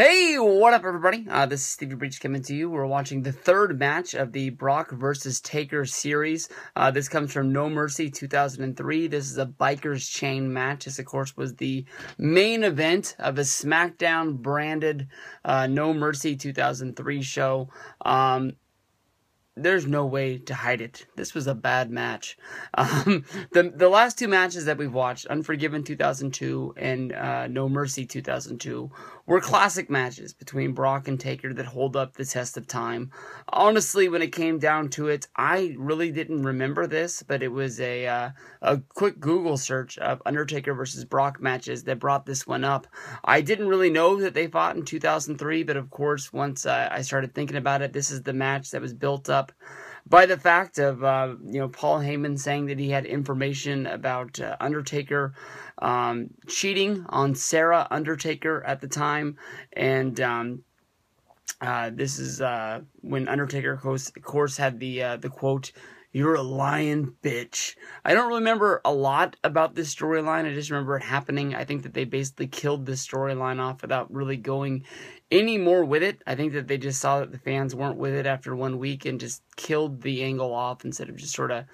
Hey, what up, everybody? This is Stevie Breach coming to you. We're watching the third match of the Brock versus Taker series. This comes from No Mercy 2003. This is a Bikers Chain match. This, of course, was the main event of a SmackDown branded No Mercy 2003 show. There's no way to hide it. This was a bad match. The last two matches that we've watched, Unforgiven 2002 and No Mercy 2002, were classic matches between Brock and Taker that hold up the test of time. Honestly, when it came down to it, I really didn't remember this, but it was a quick Google search of Undertaker versus Brock matches that brought this one up. I didn't really know that they fought in 2003, but of course, once I started thinking about it, this is the match that was built up by the fact of Paul Heyman saying that he had information about Undertaker cheating on Sarah Undertaker at the time, and this is when Undertaker, of course, had the quote, "You're a lying bitch." I don't remember a lot about this storyline. I just remember it happening. I think that they basically killed this storyline off without really going any more with it. I think that they just saw that the fans weren't with it after 1 week and just killed the angle off instead of just sort of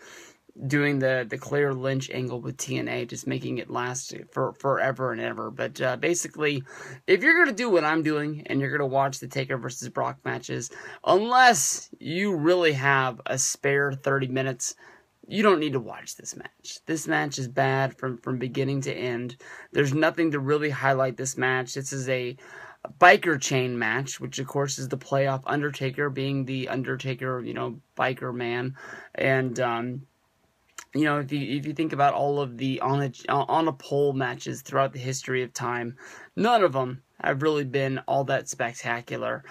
doing the Claire Lynch angle with TNA, just making it last for forever and ever. But basically, if you're going to do what I'm doing and you're going to watch the Taker versus Brock matches, unless you really have a spare 30 minutes, you don't need to watch this match. This match is bad from beginning to end. There's nothing to really highlight this match. This is a biker chain match, which of course is the playoff Undertaker being the Undertaker, biker man. And if you think about all of the on a pole matches throughout the history of time, none of them have really been all that spectacular.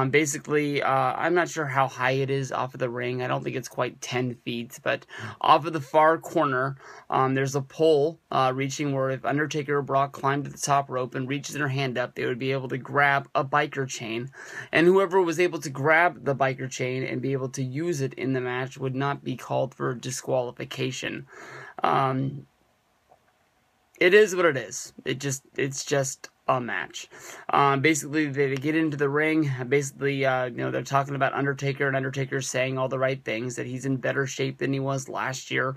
Basically, I'm not sure how high it is off of the ring. I don't think it's quite 10 feet, but off of the far corner, there's a pole reaching where if Undertaker or Brock climbed to the top rope and reached their hand up, they would be able to grab a biker chain, and whoever was able to grab the biker chain and be able to use it in the match would not be called for disqualification. It is what it is. It's just a match. Basically, they get into the ring. Basically, they're talking about Undertaker, and Undertaker's saying all the right things, that he's in better shape than he was last year.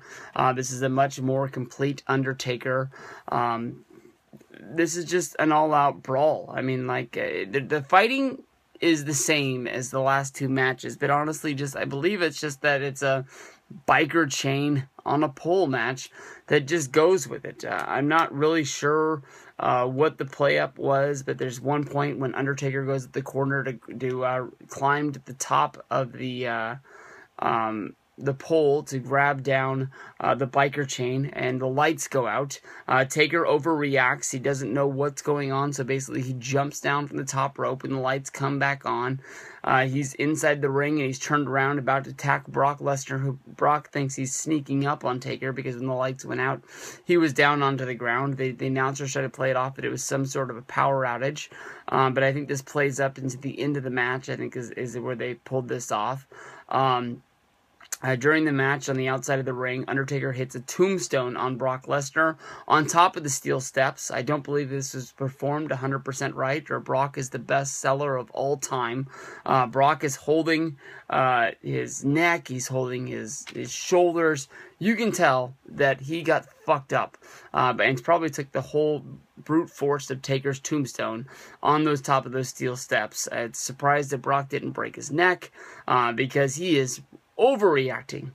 This is a much more complete Undertaker. This is just an all-out brawl. I mean, the fighting is the same as the last two matches, but honestly, I believe it's just that it's a biker chain on a pole match that just goes with it. I'm not really sure what the play up was, but there's one point when Undertaker goes at the corner to climb to the top of the pole to grab down the biker chain, and the lights go out. Taker overreacts. He doesn't know what's going on, so basically he jumps down from the top rope when the lights come back on. He's inside the ring, and he's turned around about to attack Brock Lesnar, who Brock thinks he's sneaking up on Taker because when the lights went out, he was down onto the ground. The announcers tried to play it off that it was some sort of a power outage, but I think this plays up into the end of the match, I think is where they pulled this off. During the match on the outside of the ring, Undertaker hits a tombstone on Brock Lesnar on top of the steel steps. I don't believe this was performed 100% right, or Brock is the best seller of all time. Brock is holding his neck, he's holding his shoulders. You can tell that he got fucked up, and probably took the whole brute force of Taker's tombstone on those top of those steel steps. It's surprised that Brock didn't break his neck, because he is overreacting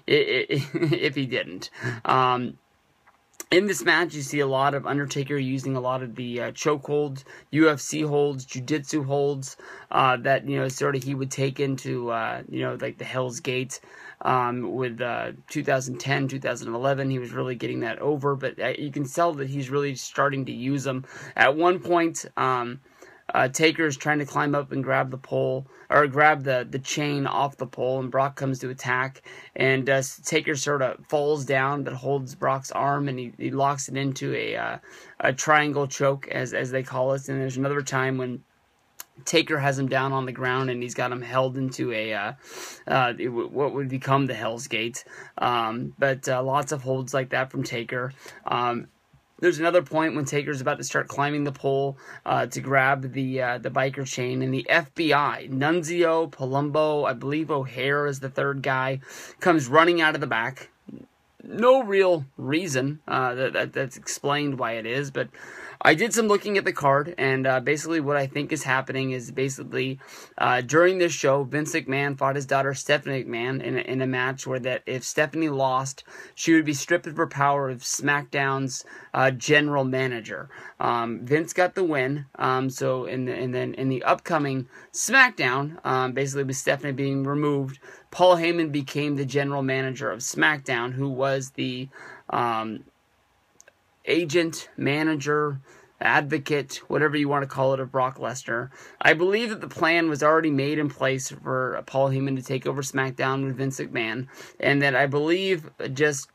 if he didn't. In this match, you see a lot of Undertaker using a lot of the choke holds, UFC holds, jiu-jitsu holds that sort of he would take into like the Hell's Gate. With 2010, 2011, he was really getting that over, but you can tell that he's really starting to use them. At one point, Taker is trying to climb up and grab the pole, or grab the chain off the pole, and Brock comes to attack, and Taker sort of falls down but holds Brock's arm, and he locks it into a triangle choke, as they call it. And there's another time when Taker has him down on the ground, and he's got him held into what would become the Hell's Gate. But lots of holds like that from Taker. There's another point when Taker's about to start climbing the pole to grab the biker chain, and the FBI, Nunzio, Palumbo, I believe O'Hare is the third guy, comes running out of the back. No real reason that's explained why it is, but I did some looking at the card, and basically what I think is happening is basically during this show, Vince McMahon fought his daughter Stephanie McMahon in a match where that if Stephanie lost, she would be stripped of her power of SmackDown's general manager. Vince got the win, so and then in the upcoming SmackDown, basically with Stephanie being removed, Paul Heyman became the general manager of SmackDown, who was the agent, manager, advocate, whatever you want to call it, of Brock Lesnar. I believe that the plan was already made in place for Paul Heyman to take over SmackDown with Vince McMahon, and that I believe, just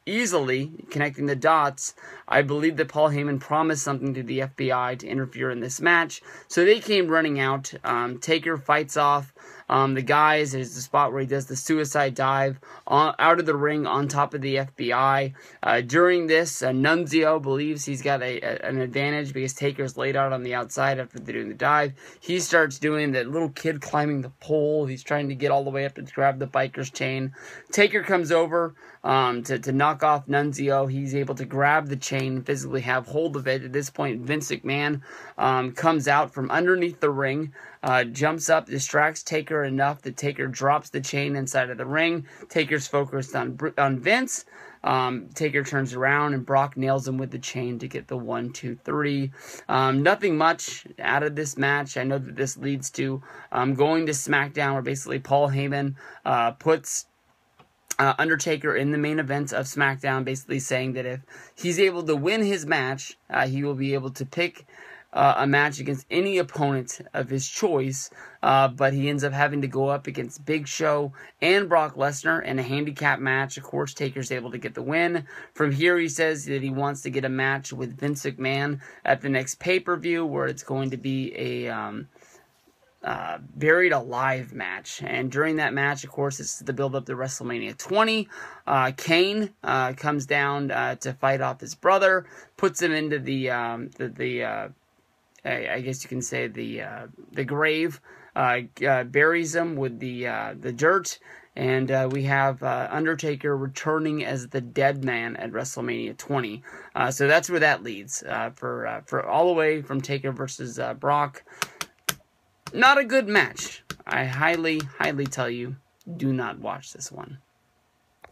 easily connecting the dots, I believe that Paul Heyman promised something to the FBI to interfere in this match, so they came running out. Taker fights off the guys. There's the spot where he does the suicide dive out of the ring on top of the FBI. During this, Nunzio believes he's got an advantage because Taker's laid out on the outside after they're doing the dive. He starts doing the little kid climbing the pole. He's trying to get all the way up to grab the biker's chain. Taker comes over to knock off Nunzio. He's able to grab the chain and physically have hold of it. At this point, Vince McMahon comes out from underneath the ring, jumps up, distracts Taker enough that Taker drops the chain inside of the ring. Taker's focused on Vince. Taker turns around and Brock nails him with the chain to get the 1, 2, 3. Nothing much out of this match. I know that this leads to going to SmackDown, where basically Paul Heyman puts Undertaker in the main event of SmackDown, basically saying that if he's able to win his match, he will be able to pick a match against any opponent of his choice, but he ends up having to go up against Big Show and Brock Lesnar in a handicap match. Of course, Taker's able to get the win. From here, he says that he wants to get a match with Vince McMahon at the next pay-per-view, where it's going to be a Buried Alive match. And during that match, of course, this is the build-up to WrestleMania 20. Kane comes down to fight off his brother, puts him into the I guess you can say the grave, buries him with the dirt, and we have Undertaker returning as the dead man at WrestleMania 20. So that's where that leads for all the way from Taker versus Brock. Not a good match. I highly, highly tell you, do not watch this one.